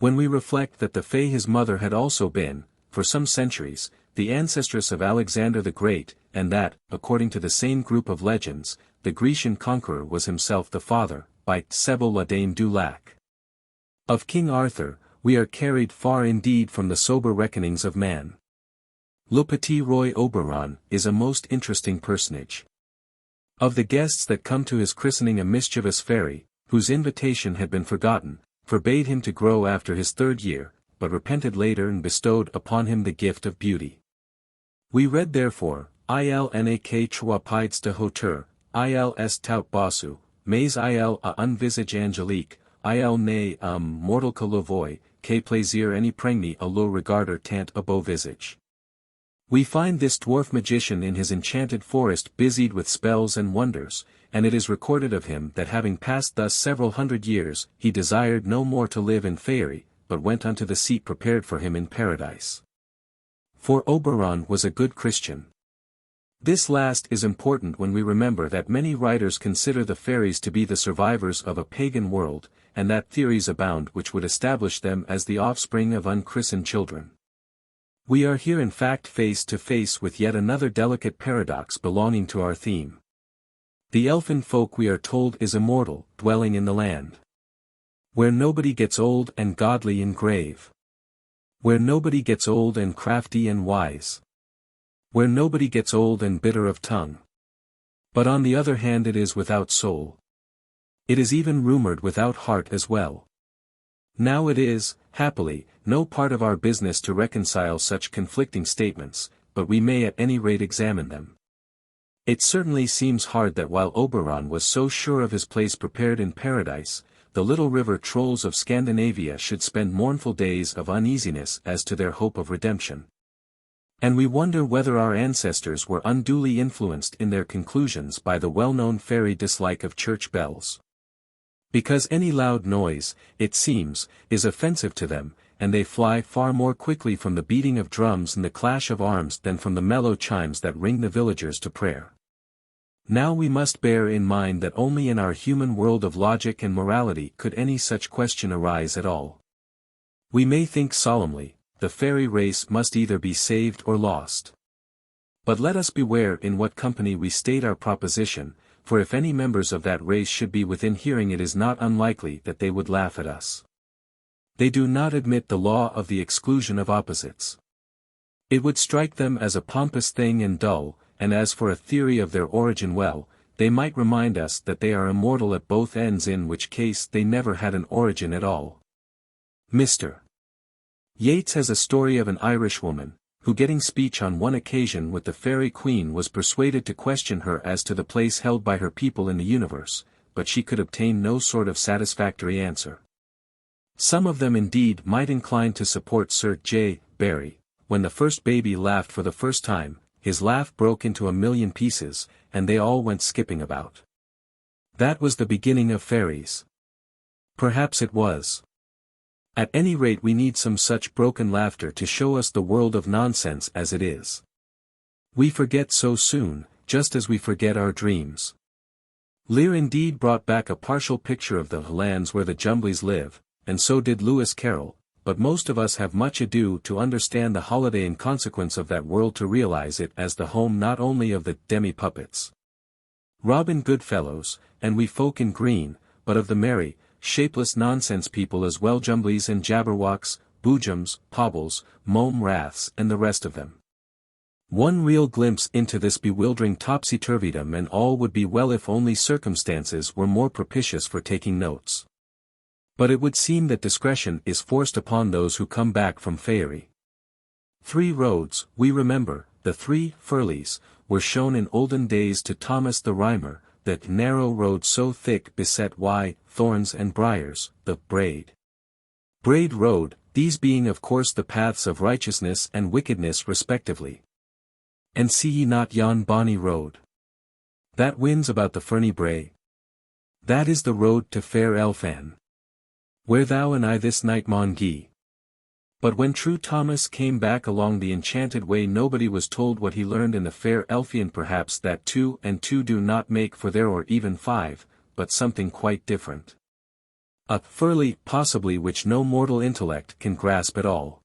When we reflect that the Fay his mother had also been, for some centuries, the ancestress of Alexander the Great, and that, according to the same group of legends, the Grecian conqueror was himself the father, by Sebel la Dame du Lac. Of King Arthur, we are carried far indeed from the sober reckonings of man. Le Petit Roi Oberon is a most interesting personage. Of the guests that come to his christening, a mischievous fairy, whose invitation had been forgotten, forbade him to grow after his 3rd year, but repented later and bestowed upon him the gift of beauty. We read therefore, ilnak trois pides de hauteur, ils tout bossu, mais il a un visage angélique, il n'est mortal que le voix, que plaisir any prengni a le regarder tant a beau visage. We find this dwarf magician in his enchanted forest busied with spells and wonders, and it is recorded of him that having passed thus several hundred years, he desired no more to live in Fairy, but went unto the seat prepared for him in paradise. For Oberon was a good Christian. This last is important when we remember that many writers consider the fairies to be the survivors of a pagan world, and that theories abound which would establish them as the offspring of unchristened children. We are here in fact face to face with yet another delicate paradox belonging to our theme. The elfin folk, we are told, is immortal, dwelling in the land where nobody gets old and godly and grave. Where nobody gets old and crafty and wise. Where nobody gets old and bitter of tongue. But on the other hand it is without soul. It is even rumored without heart as well. Now it is, happily, no part of our business to reconcile such conflicting statements, but we may at any rate examine them. It certainly seems hard that while Oberon was so sure of his place prepared in paradise, the little river trolls of Scandinavia should spend mournful days of uneasiness as to their hope of redemption. And we wonder whether our ancestors were unduly influenced in their conclusions by the well-known fairy dislike of church bells. Because any loud noise, it seems, is offensive to them, and they fly far more quickly from the beating of drums and the clash of arms than from the mellow chimes that ring the villagers to prayer. Now we must bear in mind that only in our human world of logic and morality could any such question arise at all. We may think solemnly, the fairy race must either be saved or lost. But let us beware in what company we state our proposition, for if any members of that race should be within hearing, it is not unlikely that they would laugh at us. They do not admit the law of the exclusion of opposites. It would strike them as a pompous thing and dull, and as for a theory of their origin, well, they might remind us that they are immortal at both ends, in which case they never had an origin at all. Mr. Yeats has a story of an Irish woman, who getting speech on one occasion with the fairy queen was persuaded to question her as to the place held by her people in the universe, but she could obtain no sort of satisfactory answer. Some of them indeed might incline to support Sir J. Barrie. When the first baby laughed for the first time, his laugh broke into 1,000,000 pieces, and they all went skipping about. That was the beginning of fairies. Perhaps it was. At any rate we need some such broken laughter to show us the world of nonsense as it is. We forget so soon, just as we forget our dreams. Lear indeed brought back a partial picture of the lands where the Jumblies live, and so did Lewis Carroll, but most of us have much ado to understand the holiday in consequence of that world, to realize it as the home not only of the demi-puppets, Robin Goodfellows, and we folk in green, but of the merry, shapeless nonsense people as well, Jumblies and Jabberwocks, Boojums, Pobbles, Mome Raths and the rest of them. One real glimpse into this bewildering topsy-turvydom and all would be well if only circumstances were more propitious for taking notes. But it would seem that discretion is forced upon those who come back from Fairy. 3 roads, we remember, the 3 Furlies, were shown in olden days to Thomas the Rhymer, that narrow road so thick beset thorns and briars, the Braid road, these being of course the paths of righteousness and wickedness respectively. And see ye not yon bonny road that winds about the ferny brae? That is the road to fair Elfan, where thou and I this night maun gie. But when true Thomas came back along the enchanted way, nobody was told what he learned in the fair Elfian, perhaps that 2 and 2 do not make 4 there, or even 5, but something quite different. A Furly possibly which no mortal intellect can grasp at all.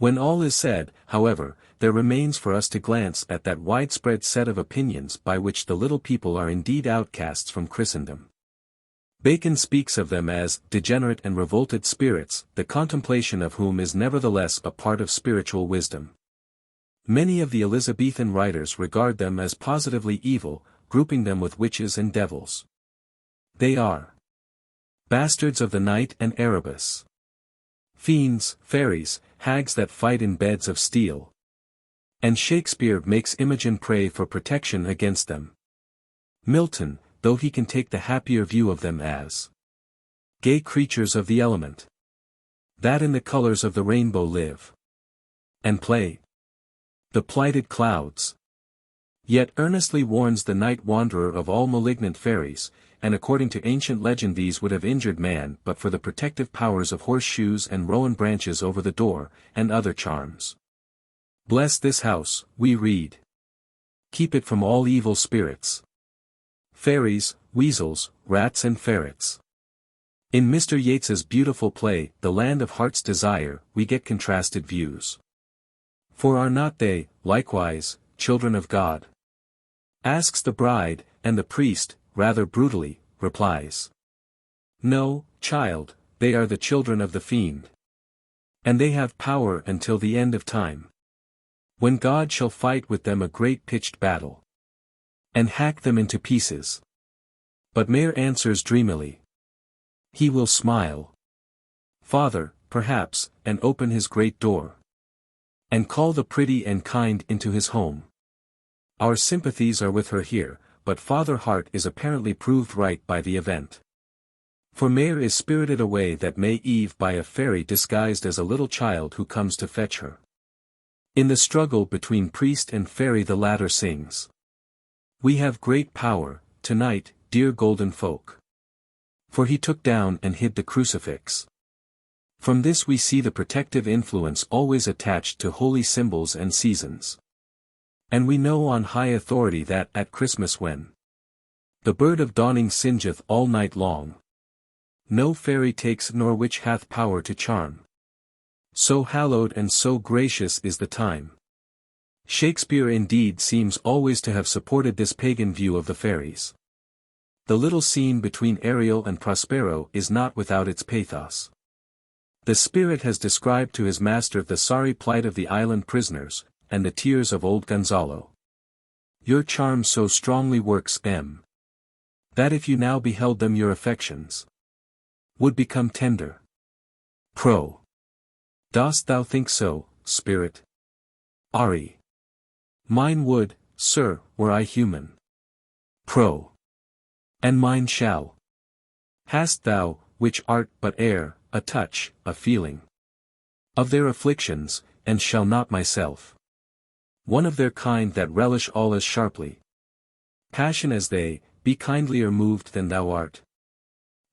When all is said, however, there remains for us to glance at that widespread set of opinions by which the little people are indeed outcasts from Christendom. Bacon speaks of them as degenerate and revolted spirits, the contemplation of whom is nevertheless a part of spiritual wisdom. Many of the Elizabethan writers regard them as positively evil, grouping them with witches and devils. They are bastards of the night and Erebus, fiends, fairies, hags that fight in beds of steel. And Shakespeare makes Imogen pray for protection against them. Milton, though he can take the happier view of them as gay creatures of the element, that in the colors of the rainbow live and play, the plighted clouds, yet earnestly warns the night wanderer of all malignant fairies, and according to ancient legend these would have injured man but for the protective powers of horseshoes and rowan branches over the door, and other charms. Bless this house, we read. Keep it from all evil spirits. Fairies, weasels, rats and ferrets. In Mr. Yeats's beautiful play, The Land of Heart's Desire, we get contrasted views. For are not they, likewise, children of God? Asks the bride, and the priest, rather brutally, replies. No, child, they are the children of the fiend. And they have power until the end of time, when God shall fight with them a great pitched battle, and hack them into pieces. But Mayor answers dreamily. He will smile, Father, perhaps, and open his great door, and call the pretty and kind into his home. Our sympathies are with her here, but Father Hart is apparently proved right by the event. For Mayor is spirited away that May Eve by a fairy disguised as a little child who comes to fetch her. In the struggle between priest and fairy the latter sings. We have great power, tonight, dear golden folk. For he took down and hid the crucifix. From this we see the protective influence always attached to holy symbols and seasons. And we know on high authority that at Christmas when the bird of dawning singeth all night long, no fairy takes nor witch hath power to charm. So hallowed and so gracious is the time. Shakespeare indeed seems always to have supported this pagan view of the fairies. The little scene between Ariel and Prospero is not without its pathos. The spirit has described to his master the sorry plight of the island prisoners, and the tears of old Gonzalo. Your charm so strongly works M, that if you now beheld them your affections would become tender. Pro. Dost thou think so, spirit? Ari. Mine would, sir, were I human. Pro. And mine shall. Hast thou, which art but air, a touch, a feeling of their afflictions, and shall not myself, one of their kind that relish all as sharply passion as they, be kindlier moved than thou art?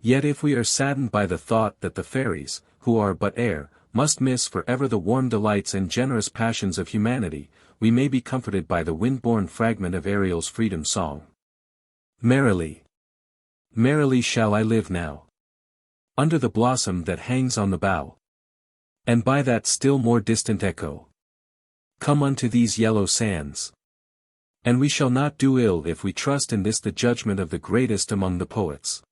Yet if we are saddened by the thought that the fairies, who are but air, must miss for ever the warm delights and generous passions of humanity, we may be comforted by the wind-borne fragment of Ariel's freedom song. Merrily, merrily shall I live now, under the blossom that hangs on the bough, and by that still more distant echo, come unto these yellow sands. And we shall not do ill if we trust in this the judgment of the greatest among the poets.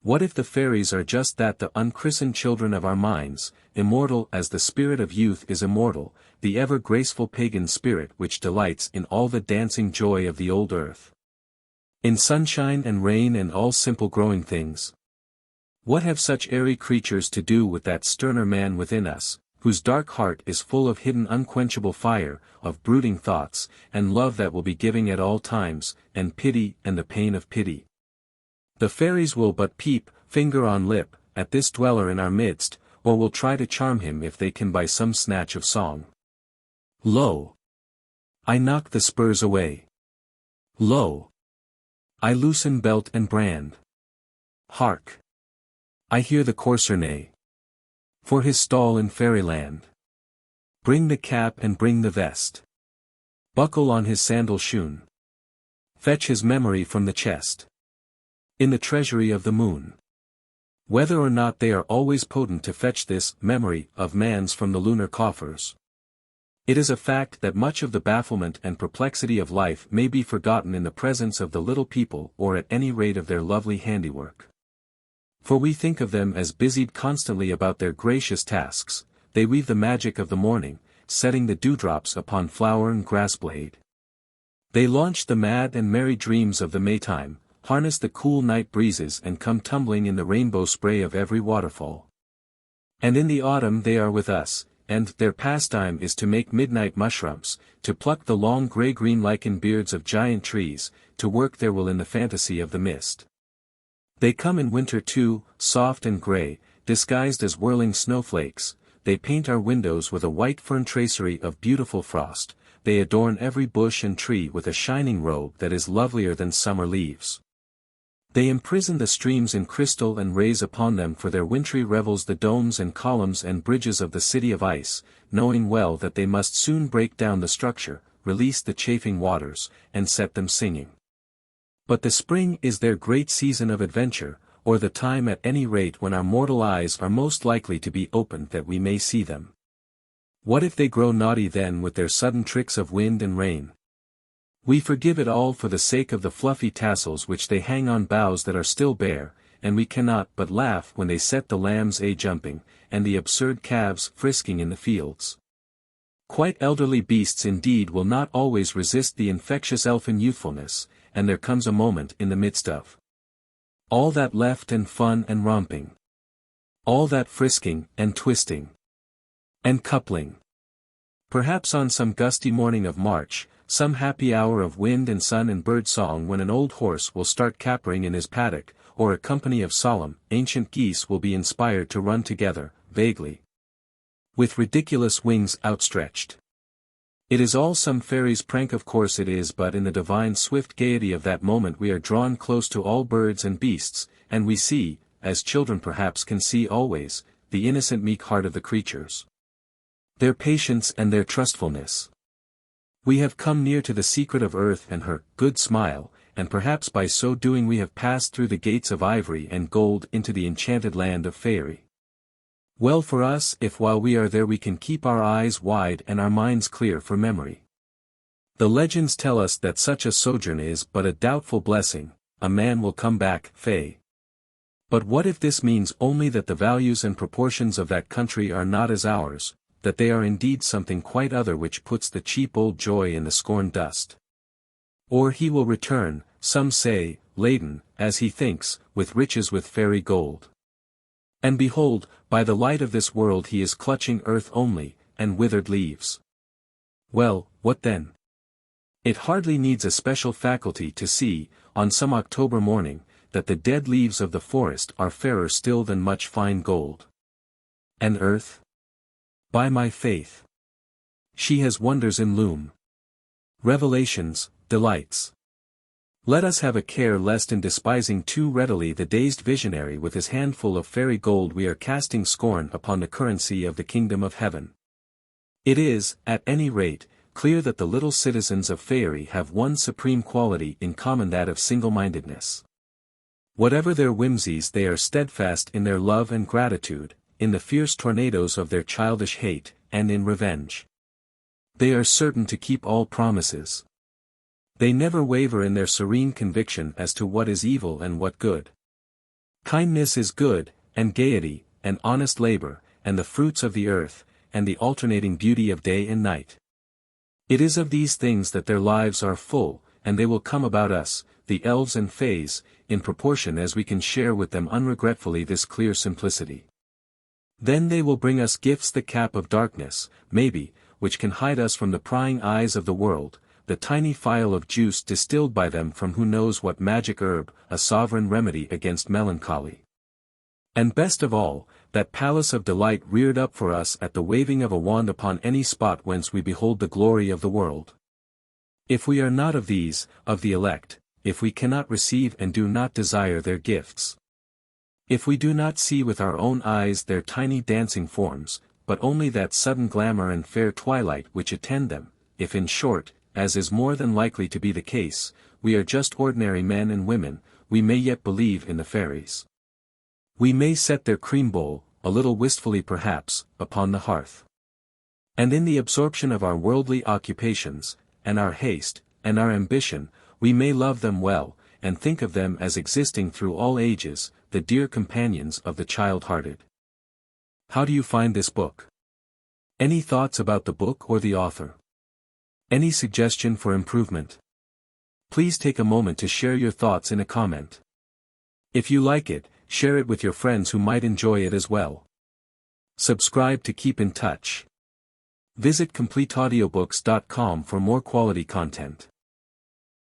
What if the fairies are just that, the unchristened children of our minds, immortal as the spirit of youth is immortal, the ever-graceful pagan spirit which delights in all the dancing joy of the old earth, in sunshine and rain and all simple growing things? What have such airy creatures to do with that sterner man within us, whose dark heart is full of hidden unquenchable fire, of brooding thoughts, and love that will be giving at all times, and pity and the pain of pity? The fairies will but peep, finger on lip, at this dweller in our midst, or will try to charm him if they can by some snatch of song. Lo! I knock the spurs away. Lo! I loosen belt and brand. Hark! I hear the courser neigh for his stall in fairyland. Bring the cap and bring the vest. Buckle on his sandal shoon. Fetch his memory from the chest, in the treasury of the moon. Whether or not they are always potent to fetch this memory of man's from the lunar coffers. It is a fact that much of the bafflement and perplexity of life may be forgotten in the presence of the little people or at any rate of their lovely handiwork. For we think of them as busied constantly about their gracious tasks, they weave the magic of the morning, setting the dewdrops upon flower and grass blade. They launch the mad and merry dreams of the Maytime, harness the cool night breezes and come tumbling in the rainbow spray of every waterfall. And in the autumn they are with us, and their pastime is to make midnight mushrooms, to pluck the long grey-green lichen beards of giant trees, to work their will in the fantasy of the mist. They come in winter too, soft and grey, disguised as whirling snowflakes, they paint our windows with a white fern tracery of beautiful frost, they adorn every bush and tree with a shining robe that is lovelier than summer leaves. They imprison the streams in crystal and raise upon them for their wintry revels the domes and columns and bridges of the city of ice, knowing well that they must soon break down the structure, release the chafing waters, and set them singing. But the spring is their great season of adventure, or the time at any rate when our mortal eyes are most likely to be opened that we may see them. What if they grow naughty then with their sudden tricks of wind and rain? We forgive it all for the sake of the fluffy tassels which they hang on boughs that are still bare, and we cannot but laugh when they set the lambs a-jumping, and the absurd calves frisking in the fields. Quite elderly beasts indeed will not always resist the infectious elfin youthfulness, and there comes a moment in the midst of all that left and fun and romping. All that frisking, and twisting, and coupling. Perhaps on some gusty morning of March, some happy hour of wind and sun and bird song when an old horse will start capering in his paddock, or a company of solemn, ancient geese will be inspired to run together, vaguely, with ridiculous wings outstretched. It is all some fairy's prank, of course it is, but in the divine swift gaiety of that moment we are drawn close to all birds and beasts, and we see, as children perhaps can see always, the innocent meek heart of the creatures. Their patience and their trustfulness. We have come near to the secret of earth and her good smile, and perhaps by so doing we have passed through the gates of ivory and gold into the enchanted land of Fairy. Well for us if while we are there we can keep our eyes wide and our minds clear for memory. The legends tell us that such a sojourn is but a doubtful blessing, a man will come back, fey. But what if this means only that the values and proportions of that country are not as ours, that they are indeed something quite other which puts the cheap old joy in the scorned dust? Or he will return, some say, laden, as he thinks, with riches with fairy gold. And behold, by the light of this world he is clutching earth only, and withered leaves. Well, what then? It hardly needs a special faculty to see, on some October morning, that the dead leaves of the forest are fairer still than much fine gold. And earth? By my faith, she has wonders in loom. Revelations, delights. Let us have a care lest in despising too readily the dazed visionary with his handful of fairy gold we are casting scorn upon the currency of the kingdom of heaven. It is, at any rate, clear that the little citizens of Fairy have one supreme quality in common, that of single-mindedness. Whatever their whimsies they are steadfast in their love and gratitude, in the fierce tornadoes of their childish hate, and in revenge. They are certain to keep all promises. They never waver in their serene conviction as to what is evil and what good. Kindness is good, and gaiety, and honest labor, and the fruits of the earth, and the alternating beauty of day and night. It is of these things that their lives are full, and they will come about us, the elves and fays, in proportion as we can share with them unregretfully this clear simplicity. Then they will bring us gifts, the cap of darkness, maybe, which can hide us from the prying eyes of the world, the tiny phial of juice distilled by them from who knows what magic herb, a sovereign remedy against melancholy. And best of all, that palace of delight reared up for us at the waving of a wand upon any spot whence we behold the glory of the world. If we are not of these, of the elect, if we cannot receive and do not desire their gifts, if we do not see with our own eyes their tiny dancing forms, but only that sudden glamour and fair twilight which attend them, if in short, as is more than likely to be the case, we are just ordinary men and women, we may yet believe in the fairies. We may set their cream bowl, a little wistfully perhaps, upon the hearth. And in the absorption of our worldly occupations, and our haste, and our ambition, we may love them well, and think of them as existing through all ages, the dear companions of the child-hearted. How do you find this book? Any thoughts about the book or the author? Any suggestion for improvement? Please take a moment to share your thoughts in a comment. If you like it, share it with your friends who might enjoy it as well. Subscribe to keep in touch. Visit CompleteAudiobooks.com for more quality content.